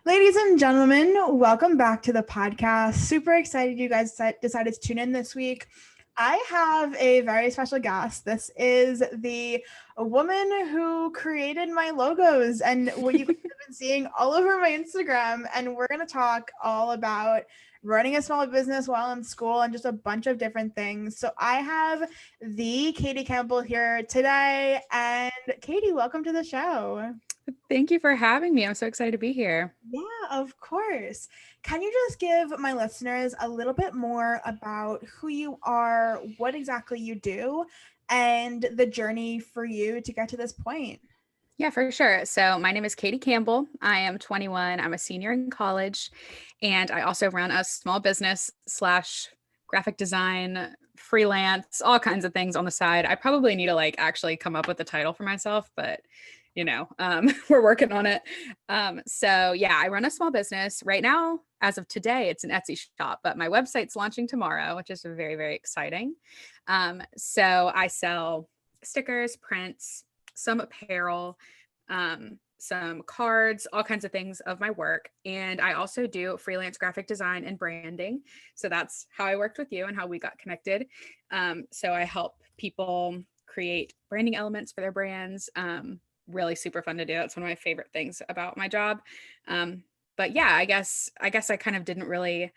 Ladies and gentlemen, welcome back to the podcast. Super excited you guys decided to tune in this week. I have a very special guest. This is the woman who created my logos and what you guys have been seeing all over my Instagram. And we're going to talk all about running a small business while in school and just a bunch of different things. So I have the Katie Campbell here today. And Katie, welcome to the show. Thank you for having me. I'm so excited to be here. Yeah, of course. Can you just give my listeners a little bit more about who you are, what exactly you do, and the journey for you to get to this point? Yeah, for sure. So, my name is Katie Campbell. I am 21. I'm a senior in college, and I also run a small business slash graphic design, freelance, all kinds of things on the side. I probably need to actually come up with a title for myself, but we're working on it. So yeah, I run a small business right now. As of today, it's an Etsy shop, but my website's launching tomorrow, which is very, very exciting. So I sell stickers, prints, some apparel, some cards, all kinds of things of my work. And I also do freelance graphic design and branding. So that's how I worked with you and how we got connected. So I help people create branding elements for their brands. Really super fun to do. It's one of my favorite things about my job. But yeah, I guess I kind of didn't really,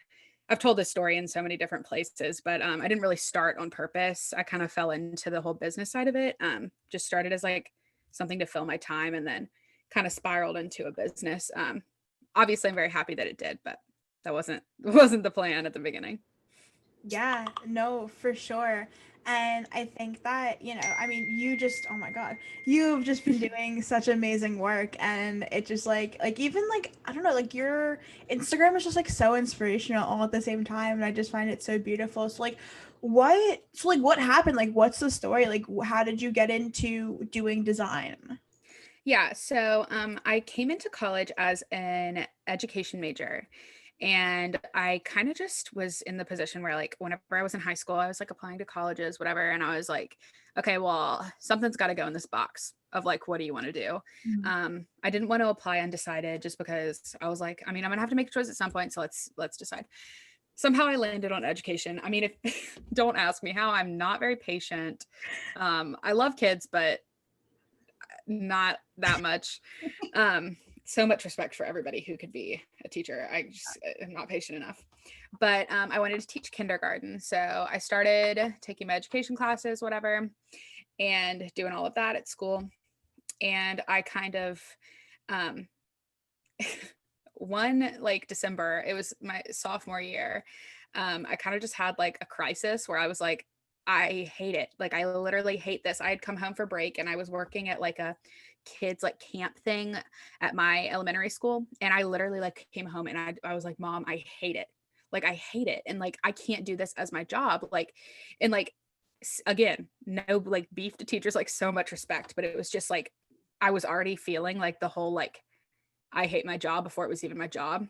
I've told this story in so many different places, but I didn't really start on purpose. I kind of fell into the whole business side of it. Just started as something to fill my time and then kind of spiraled into a business. Obviously I'm very happy that it did, but that wasn't the plan at the beginning. Yeah, no, for sure. And I think that, I mean, you just, oh my God, you've just been doing such amazing work. And it just even I don't know, your Instagram is just so inspirational all at the same time. And I just find it so beautiful. What happened? What's the story? How did you get into doing design? Yeah, so I came into college as an education major, and I kind of just was in the position where, whenever I was in high school, I was applying to colleges, whatever, and I was like, okay, well, something's got to go in this box of what do you want to do? I didn't want to apply undecided just because I was like, I mean, I'm gonna have to make a choice at some point, so let's decide. Somehow I landed on education. I mean, if don't ask me how, I'm not very patient. I love kids, but not that much. So much respect for everybody who could be a teacher. I just am not patient enough. But I wanted to teach kindergarten. So I started taking my education classes, whatever, and doing all of that at school. And I kind of, um, one December, it was my sophomore year. I kind of just had a crisis where I was like, I hate it. I literally hate this. I had come home for break and I was working at a kids camp thing at my elementary school. And I literally came home and I was like, Mom, I hate it. I hate it. And I can't do this as my job. And again, no beef to teachers, so much respect, but it was just I was already feeling the whole I hate my job before it was even my job.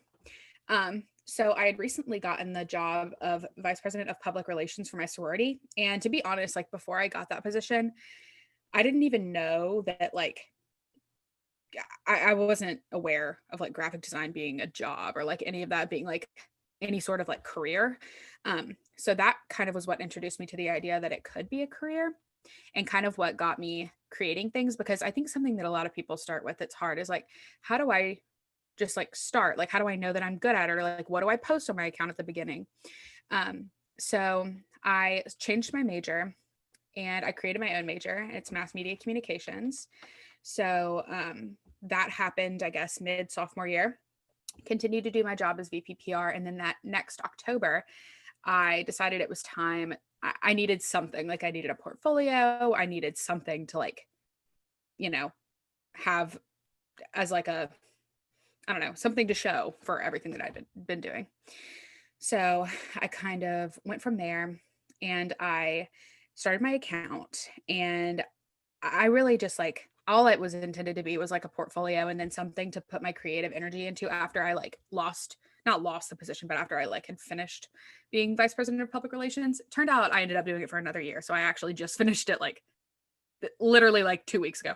So I had recently gotten the job of vice president of public relations for my sorority. And to be honest, before I got that position, I didn't even know that I wasn't aware of graphic design being a job or any of that being any sort of career. So that kind of was what introduced me to the idea that it could be a career and kind of what got me creating things, because I think something that a lot of people start with that's hard is how do I just start? How do I know that I'm good at it? Or what do I post on my account at the beginning? So I changed my major and I created my own major. It's mass media communications. So that happened, I guess, mid sophomore year. Continued to do my job as VP PR. And then that next October, I decided it was time. I needed something. I needed a portfolio. I needed something to have as a, I don't know, something to show for everything that I'd been doing. So I kind of went from there and I started my account, and I really just all it was intended to be was a portfolio and then something to put my creative energy into after I not lost the position, but after I had finished being vice president of public relations. It turned out I ended up doing it for another year. So I actually just finished it literally 2 weeks ago.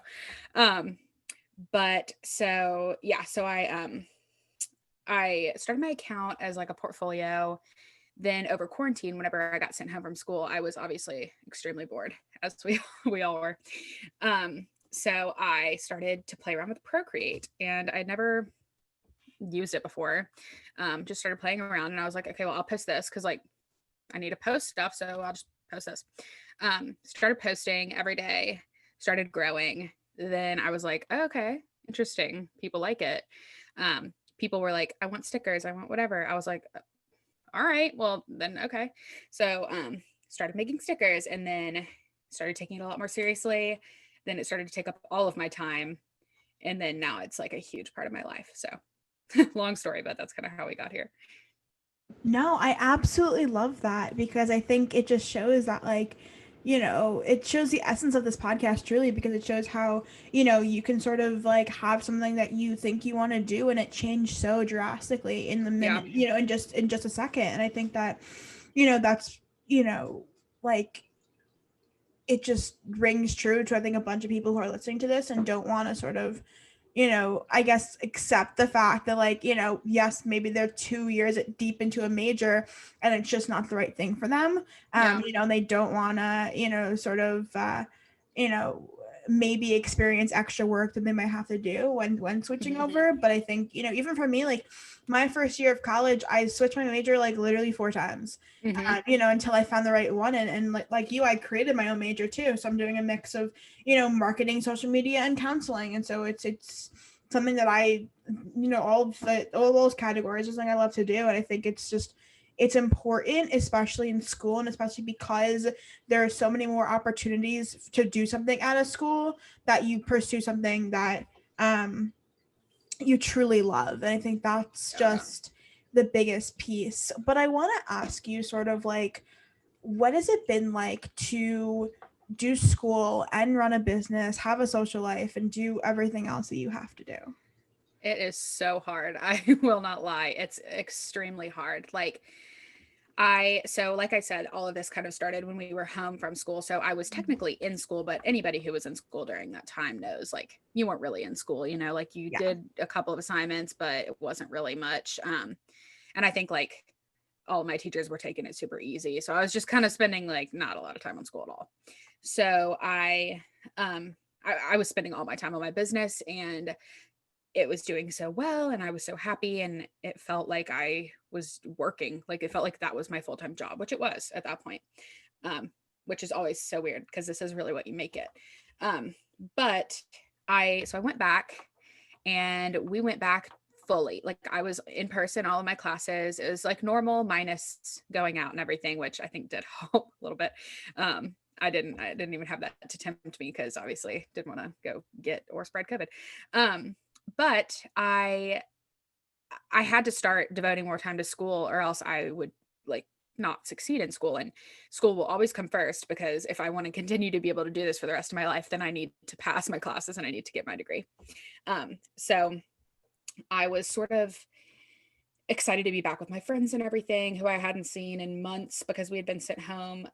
But so yeah, so I I started my account as like a portfolio. Then over quarantine, whenever I got sent home from school, I was obviously extremely bored, as we all were. So I started to play around with Procreate, and I'd never used it before. Just started playing around, and I was like, okay, well, I'll post this because like I need to post stuff, so I'll just post this. Started posting every day, started growing. Then I was like, oh, okay, interesting. People like it. People were like, I want stickers, I want whatever. I was like, all right, well then okay. So started making stickers and then started taking it a lot more seriously. Then it started to take up all of my time. And then now it's like a huge part of my life. So long story, but that's kind of how we got here. No, I absolutely love that because I think it just shows that, like, it shows the essence of this podcast truly because it shows how, you can sort of like have something that you think you want to do and it changed so drastically in the Yeah. minute, in just a second. And I think that, that's, like it just rings true to I think a bunch of people who are listening to this and don't want to sort of I guess accept the fact that like, yes, maybe they're 2 years deep into a major and it's just not the right thing for them. Yeah. And they don't want to, sort of, you know, maybe experience extra work that they might have to do when switching Mhm. over. But I think, even for me, like my first year of college, I switched my major like literally 4 times. Mhm. Until I found the right one. And like you, I created my own major too. So I'm doing a mix of, marketing, social media, and counseling. And so it's something that I, all those categories is something I love to do. And I think it's important, especially in school, and especially because there are so many more opportunities to do something out of school that you pursue something that you truly love. And I think that's Yeah. just the biggest piece. But I want to ask you sort of like, what has it been like to do school and run a business, have a social life, and do everything else that you have to do? It is so hard. I will not lie. It's extremely hard. Like I said, all of this kind of started when we were home from school. So I was technically in school, but anybody who was in school during that time knows like you weren't really in school, like you Yeah. did a couple of assignments, but it wasn't really much. And I think like all of my teachers were taking it super easy. So I was just kind of spending like not a lot of time on school at all. So I was spending all my time on my business and it was doing so well and I was so happy and it felt like I was working. Like it felt like that was my full-time job, which it was at that point. Which is always so weird because this is really what you make it. Um, but I went back and we went back fully. Like I was in person, all of my classes. It was like normal minus going out and everything, which I think did help a little bit. I didn't even have that to tempt me because obviously didn't want to go get or spread COVID. But I had to start devoting more time to school or else I would like not succeed in school, and school will always come first because if I want to continue to be able to do this for the rest of my life, then I need to pass my classes and I need to get my degree. So I was sort of excited to be back with my friends and everything who I hadn't seen in months because we had been sent home.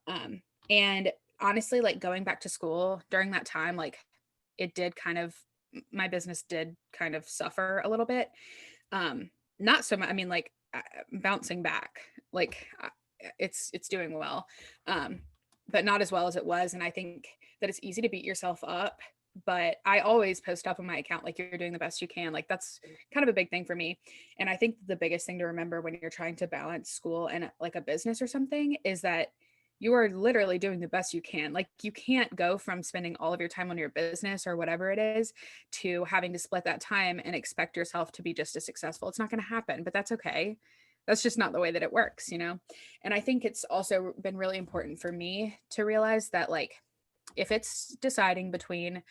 And honestly, like going back to school during that time, like it did kind of, my business did kind of suffer a little bit. Not so much, I mean, like bouncing back, like it's doing well, but not as well as it was. And I think that it's easy to beat yourself up, but I always post up on my account like you're doing the best you can. Like that's kind of a big thing for me. And I think the biggest thing to remember when you're trying to balance school and like a business or something is that you are literally doing the best you can. Like you can't go from spending all of your time on your business or whatever it is to having to split that time and expect yourself to be just as successful. It's not going to happen, but that's okay. That's just not the way that it works. And I think it's also been really important for me to realize that like if it's deciding between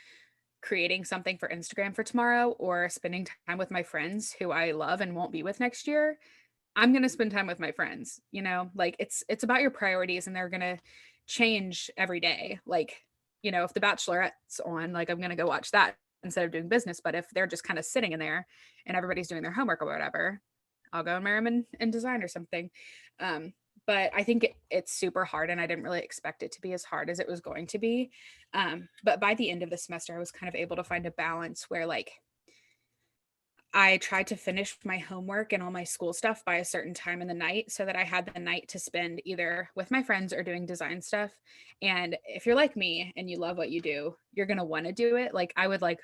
creating something for Instagram for tomorrow or spending time with my friends who I love and won't be with next year, I'm going to spend time with my friends. Like it's about your priorities and they're going to change every day. Like, if The Bachelorette's on, like I'm going to go watch that instead of doing business, but if they're just kind of sitting in there and everybody's doing their homework or whatever, I'll go and marry them in design or something. But I think it's super hard and I didn't really expect it to be as hard as it was going to be. But by the end of the semester, I was kind of able to find a balance where like I tried to finish my homework and all my school stuff by a certain time in the night so that I had the night to spend either with my friends or doing design stuff. And if you're like me and you love what you do, you're going to want to do it. Like I would like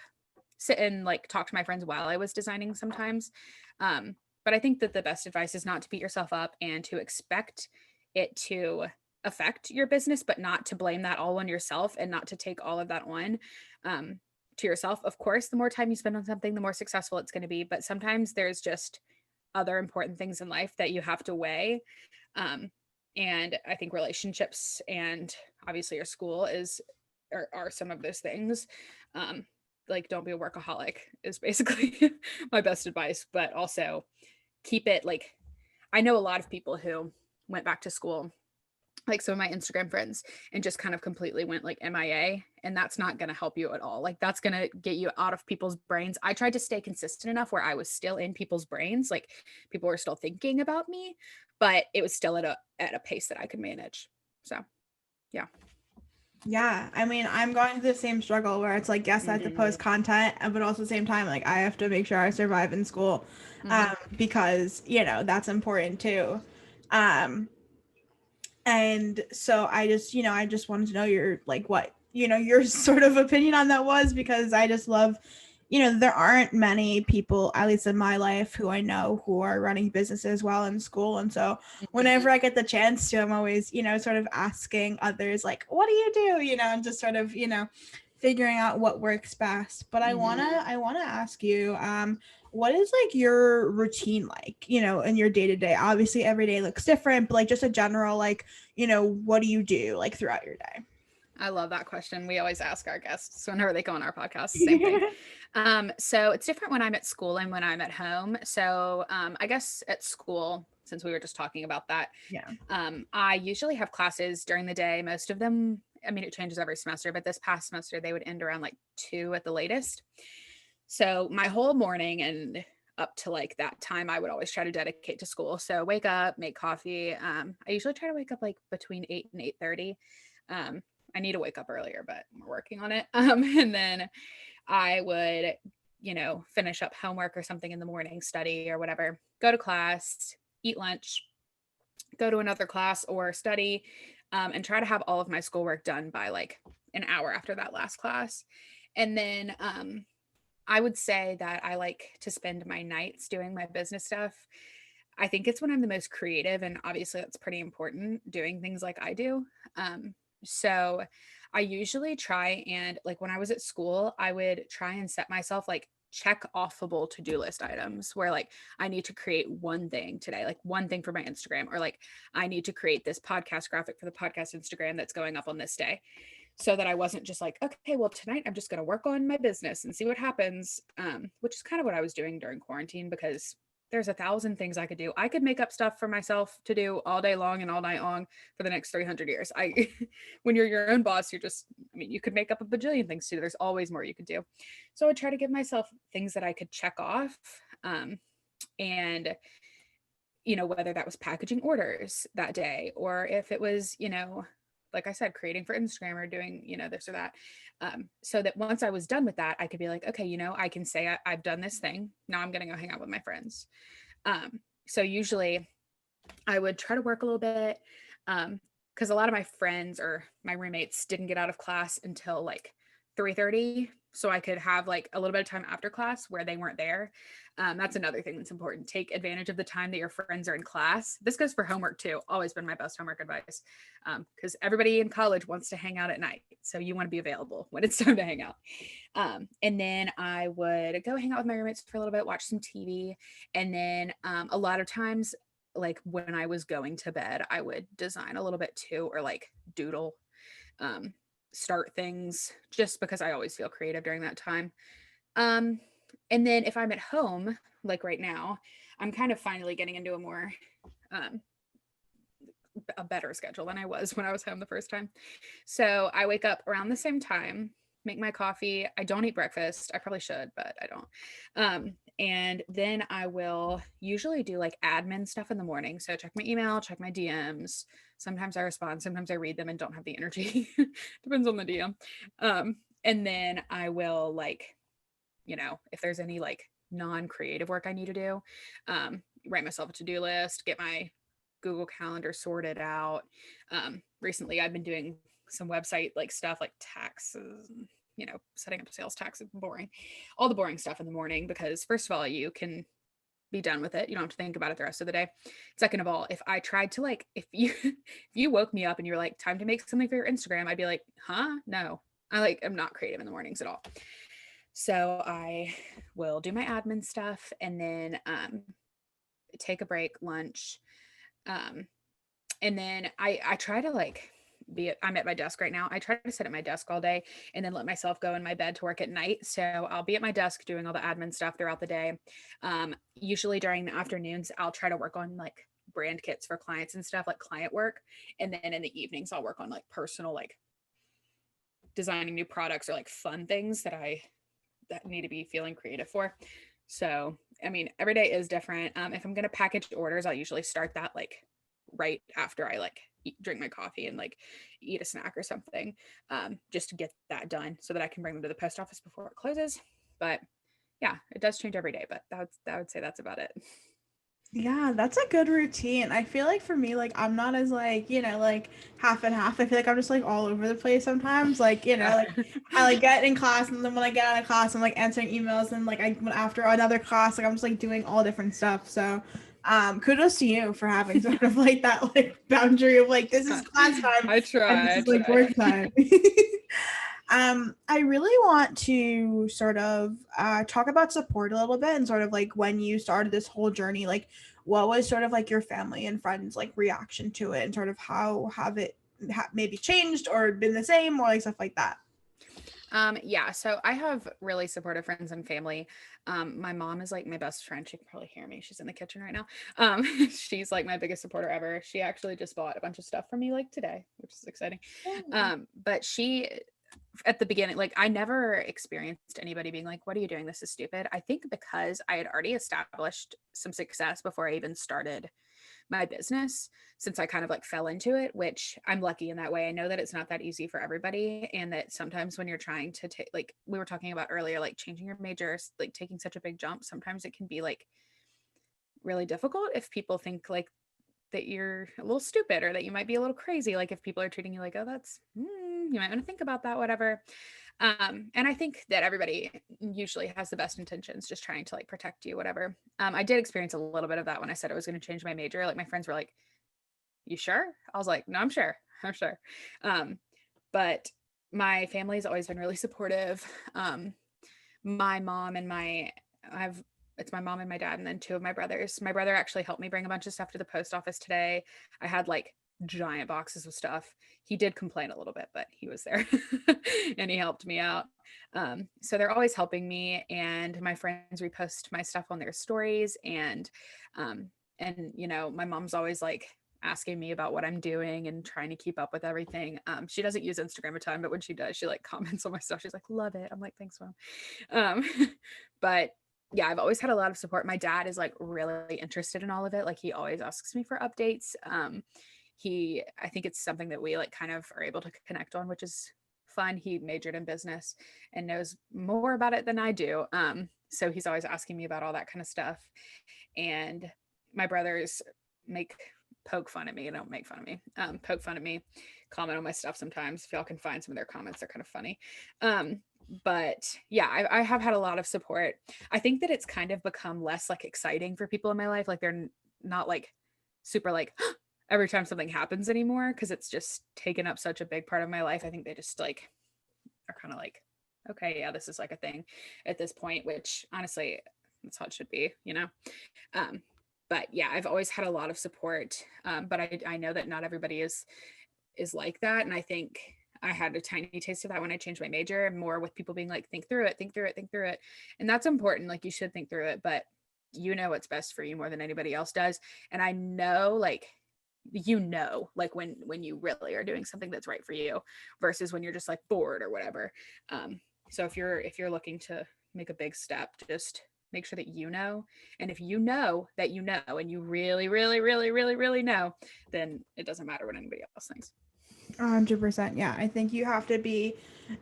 sit and like talk to my friends while I was designing sometimes. But I think that the best advice is not to beat yourself up and to expect it to affect your business, but not to blame that all on yourself and not to take all of that on. To yourself. Of course, the more time you spend on something, the more successful it's going to be. But sometimes there's just other important things in life that you have to weigh. And I think relationships and obviously your school are some of those things. Like don't be a workaholic is basically my best advice, but also keep it like I know a lot of people who went back to school, like some of my Instagram friends, and just kind of completely went like MIA. And that's not going to help you at all. Like that's going to get you out of people's brains. I tried to stay consistent enough where I was still in people's brains. Like people were still thinking about me, but it was still at a pace that I could manage. So, yeah. Yeah, I mean, I'm going through the same struggle where it's like, yes, I have to post content, but also at the same time, like I have to make sure I survive in school, because that's important too. And so I just wanted to know your like what your sort of opinion on that was, because I just love, there aren't many people, at least in my life, who I know who are running businesses while in school. And so whenever I get the chance to, I'm always, sort of asking others like, what do you do? And just sort of, figuring out what works best. But I wanna ask you, what is like your routine like, in your day to day? Obviously every day looks different, but like just a general, like, what do you do like throughout your day? I love that question. We always ask our guests whenever they go on our podcast, same thing. So it's different when I'm at school and when I'm at home. So I guess at school, since we were just talking about that, Yeah. I usually have classes during the day. Most of them, I mean, it changes every semester, but this past semester they would end around like 2 at the latest. So my whole morning and up to like that time, I would always try to dedicate to school. So wake up, make coffee. I usually try to wake up like between 8 and 8:30. I need to wake up earlier, but we're working on it. And then I would, finish up homework or something in the morning, study or whatever, go to class, eat lunch, go to another class or study, and try to have all of my schoolwork done by like an hour after that last class. And then I would say that I like to spend my nights doing my business stuff. I think it's when I'm the most creative, and obviously that's pretty important, doing things like I do. So I usually try and like when I was at school, I would try and set myself like check offable to-do list items where like I need to create one thing today, like one thing for my Instagram, or like I need to create this podcast graphic for the podcast Instagram that's going up on this day. So that I wasn't just like, okay, well, tonight I'm just going to work on my business and see what happens, which is kind of what I was doing during quarantine because there's 1,000 things I could do. I could make up stuff for myself to do all day long and all night long for the next 300 years. When you're your own boss, you could make up a bajillion things too. There's always more you could do. So I try to give myself things that I could check off. And whether that was packaging orders that day or if it was, like I said, creating for Instagram or doing, this or that. So that once I was done with that, I could be like, okay, I can say I've done this thing. Now I'm going to go hang out with my friends. So usually I would try to work a little bit because a lot of my friends or my roommates didn't get out of class until like 3:30. So I could have like a little bit of time after class where they weren't there. That's another thing that's important. Take advantage of the time that your friends are in class. This goes for homework too. Always been my best homework advice because everybody in college wants to hang out at night. So you want to be available when it's time to hang out. And then I would go hang out with my roommates for a little bit, watch some TV. And then a lot of times, like when I was going to bed, I would design a little bit too, or like doodle. Start things just because I always feel creative during that time. And then if I'm at home, like right now, I'm kind of finally getting into a more, a better schedule than I was when I was home the first time. So I wake up around the same time, make my coffee. I don't eat breakfast. I probably should, but I don't. And then I will usually do like admin stuff in the morning. So check my email, check my DMs. Sometimes I respond, sometimes I read them and don't have the energy. Depends on the DM. And then I will like, if there's any like non-creative work I need to do. Write myself a to-do list, get my Google Calendar sorted out. Recently I've been doing some website like stuff like taxes, setting up sales tax is boring. All the boring stuff in the morning, because first of all, you can be done with it. You don't have to think about it the rest of the day. Second of all, if I tried to if you if you woke me up and you're like, time to make something for your Instagram, I'd be like, huh? No. I'm not creative in the mornings at all. So I will do my admin stuff and then take a break, lunch. And then I try to I'm at my desk right now. I try to sit at my desk all day and then let myself go in my bed to work at night. So I'll be at my desk doing all the admin stuff throughout the day. Usually during the afternoons, I'll try to work on brand kits for clients and stuff, like client work. And then in the evenings, I'll work on personal, designing new products or fun things that need to be feeling creative for. So, I mean, every day is different. If I'm going to package orders, I'll usually start that right after I drink my coffee and eat a snack or something, just to get that done so that I can bring them to the post office before it closes. But yeah, it does change every day, but I would say that's about it. Yeah, that's a good routine. I feel like for me, I'm not as half and half. I feel like I'm just all over the place sometimes. Yeah. I get in class, and then when I get out of class, I'm answering emails, and after another class, I'm just doing all different stuff. So kudos to you for having sort of that boundary of this is class time I try. and this is work time. I really want to sort of talk about support a little bit and sort of when you started this whole journey, what was sort of your family and friends reaction to it, and sort of how have it maybe changed or been the same, or stuff like that. Yeah, so I have really supportive friends and family. My mom is my best friend. She can probably hear me. She's in the kitchen right now. She's my biggest supporter ever. She actually just bought a bunch of stuff for me today, which is exciting. But she, at the beginning, I never experienced anybody being like, what are you doing? This is stupid. I think because I had already established some success before I even started my business, since I kind of fell into it, which I'm lucky in that way. I know that it's not that easy for everybody, and that sometimes when you're trying to take, we were talking about earlier, changing your major, taking such a big jump, sometimes it can be really difficult if people think that you're a little stupid or that you might be a little crazy. If people are treating you oh, that's you might want to think about that, whatever. And I think that everybody usually has the best intentions, just trying to protect you, whatever. I did experience a little bit of that when I said I was going to change my major. My friends were like, you sure? I was like, no, I'm sure. But my family's always been really supportive. My mom and it's my mom and my dad, and then two of my brothers. My brother actually helped me bring a bunch of stuff to the post office today. I had giant boxes of stuff. He did complain a little bit, but he was there and he helped me out. So they're always helping me, and my friends repost my stuff on their stories. And my mom's always asking me about what I'm doing and trying to keep up with everything. She doesn't use Instagram a ton, but when she does, she comments on my stuff. She's like, love it. I'm like, thanks, Mom. But yeah, I've always had a lot of support. My dad is really interested in all of it. He always asks me for updates. I think it's something that we kind of are able to connect on, which is fun. He majored in business and knows more about it than I do. So he's always asking me about all that kind of stuff. And my brothers poke fun at me. Don't make fun of me. Poke fun at me, comment on my stuff sometimes. If y'all can find some of their comments, they're kind of funny. But yeah, I have had a lot of support. I think that it's kind of become less exciting for people in my life. They're not super every time something happens anymore, because it's just taken up such a big part of my life. I think they just are kind of okay, yeah, this is a thing at this point, which honestly, that's how it should be, but yeah, I've always had a lot of support. But I know that not everybody is like that. And I think I had a tiny taste of that when I changed my major, more with people being think through it, think through it, think through it. And that's important. You should think through it, but you know what's best for you more than anybody else does. And I know when you really are doing something that's right for you versus when you're just bored or whatever. So if you're looking to make a big step, just make sure that you know. And if you know that you know, and you really, really, really, really, really know, then it doesn't matter what anybody else thinks. 100%. Yeah, I think you have to be,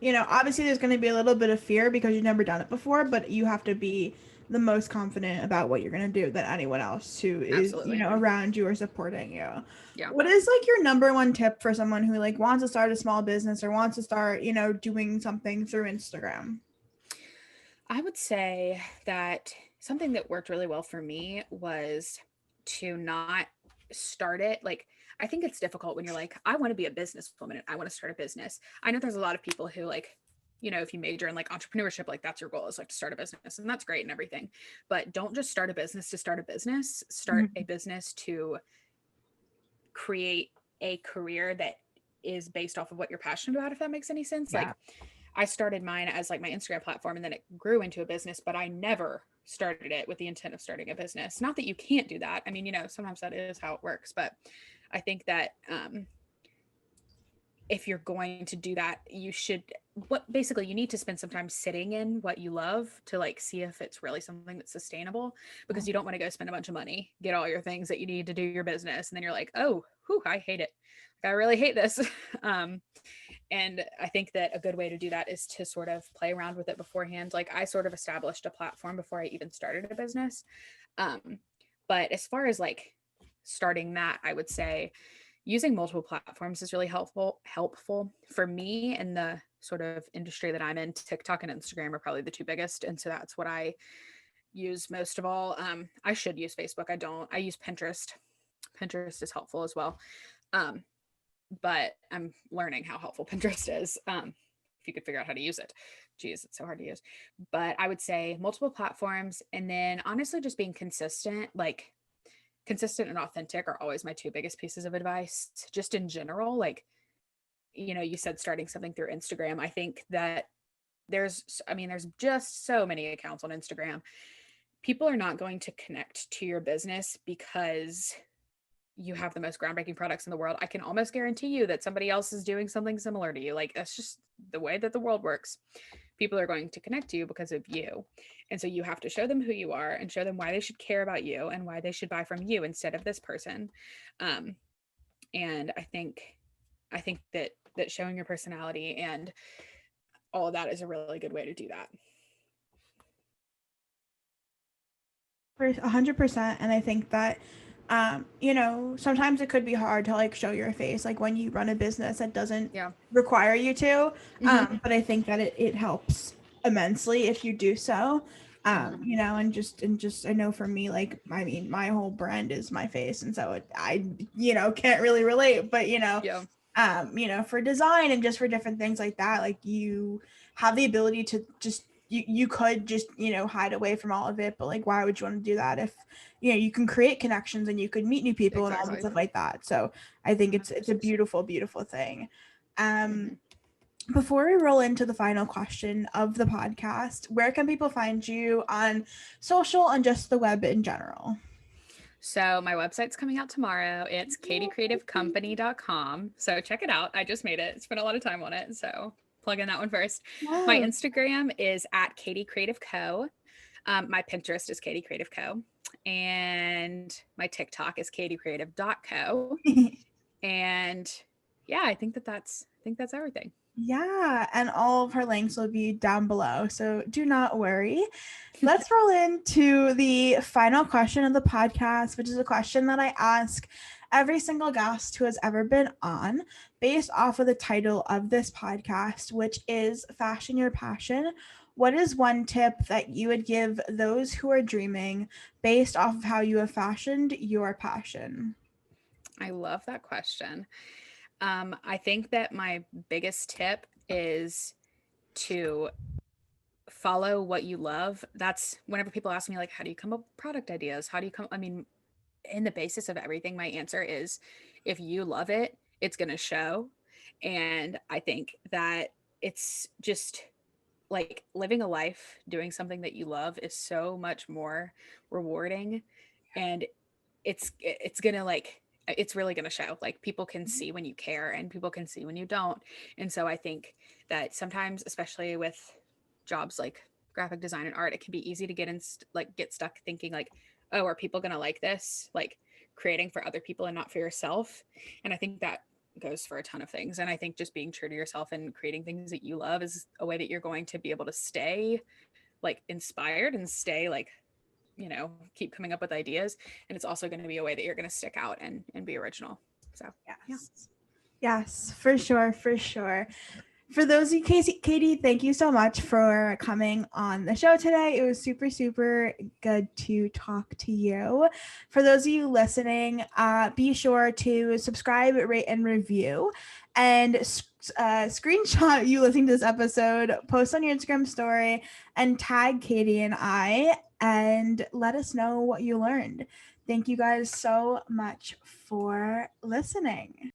obviously there's going to be a little bit of fear because you've never done it before, but you have to be the most confident about what you're going to do than anyone else who is, Absolutely. around you or supporting you. Yeah. What is like your number one tip for someone who like wants to start a small business or wants to start, doing something through Instagram? I would say that something that worked really well for me was to not start it. Like, I think it's difficult when you're like, I want to be a businesswoman and I want to start a business. I know there's a lot of people who like, if you major in like entrepreneurship, like that's your goal is like to start a business, and that's great and everything. But don't just start a business to start a business. Start a Mhm. business to create a career that is based off of what you're passionate about, if that makes any sense. Yeah. Like, I started mine as like my Instagram platform, and then it grew into a business, but I never started it with the intent of starting a business. Not that you can't do that. I mean, sometimes that is how it works, but I think that if you're going to do that, you should, what basically you need to spend some time sitting in what you love to like see if it's really something that's sustainable, because you don't want to go spend a bunch of money, get all your things that you need to do your business, and then you're like, oh, whew, I hate it. I really hate this. And I think that a good way to do that is to sort of play around with it beforehand. Like, I sort of established a platform before I even started a business. Um, but as far as like starting that, I would say using multiple platforms is really helpful for me in the sort of industry that I'm in. TikTok and Instagram are probably the two biggest, and so that's what I use most of all. I should use Facebook. I don't. I use Pinterest. Pinterest is helpful as well. Um, but I'm learning how helpful Pinterest is. If you could figure out how to use it. Geez, it's so hard to use. But I would say multiple platforms, and then honestly just being consistent. Like, consistent and authentic are always my two biggest pieces of advice, just in general. Like, you said starting something through Instagram. I think that there's just so many accounts on Instagram. People are not going to connect to your business because you have the most groundbreaking products in the world. I can almost guarantee you that somebody else is doing something similar to you. Like, that's just the way that the world works. People are going to connect to you because of you. And so you have to show them who you are and show them why they should care about you and why they should buy from you instead of this person. Um, and I think that showing your personality and all of that is a really good way to do that. For 100%. And I think that, sometimes it could be hard to like show your face, like when you run a business that doesn't Yeah. require you to. Hmm. But I think that it helps immensely if you do so. Hmm. And just I know for me, like, I mean, my whole brand is my face, and so I can't really relate, but Yeah. for design and just for different things like that, like you have the ability to just you could just hide away from all of it, but like why would you want to do that if you can create connections and you could meet new people and all that Exactly. stuff like that. So I think it's a 100%. beautiful, beautiful thing. um Hmm. Before we roll into the final question of the podcast, where can people find you on social and just the web in general? So my website's coming out tomorrow. It's katiecreativecompany.com. So check it out. I just made it. Spent a lot of time on it. So plug in that one first. My Wow. Instagram is at Katie Creative Co. My Pinterest is Katie Creative Co. And my TikTok is katiecreative.co. And yeah, I think that's everything. Yeah, and all of her links will be down below, so do not worry. Let's roll into the final question of the podcast, which is a question that I ask every single guest who has ever been on, based off of the title of this podcast, which is Fashion Your Passion. What is one tip that you would give those who are dreaming based off of how you have fashioned your passion? I love that question. I think that my biggest tip is to follow what you love. That's whenever people ask me, like, how do you come up with product ideas? How do you come? I mean, in the basis of everything, my answer is if you love it, it's going to show. And I think that it's just like living a life doing something that you love is so much more rewarding. And it's gonna like it's really gonna show. Like, people can see when you care and people can see when you don't. And so I think that sometimes, especially with jobs like graphic design and art, it can be easy to get stuck thinking like, oh, are people gonna like this? Like, creating for other people and not for yourself. And I think that goes for a ton of things. And I think just being true to yourself and creating things that you love is a way that you're going to be able to stay like inspired and stay like, keep coming up with ideas. And it's also going to be a way that you're going to stick out and be original. So Yes, for sure, for sure. For those of you, Katie, thank you so much for coming on the show today. It was super, super good to talk to you. For those of you listening, be sure to subscribe, rate, and review. And screenshot you listening to this episode, post on your Instagram story, and tag Katie and I, and let us know what you learned. Thank you guys so much for listening.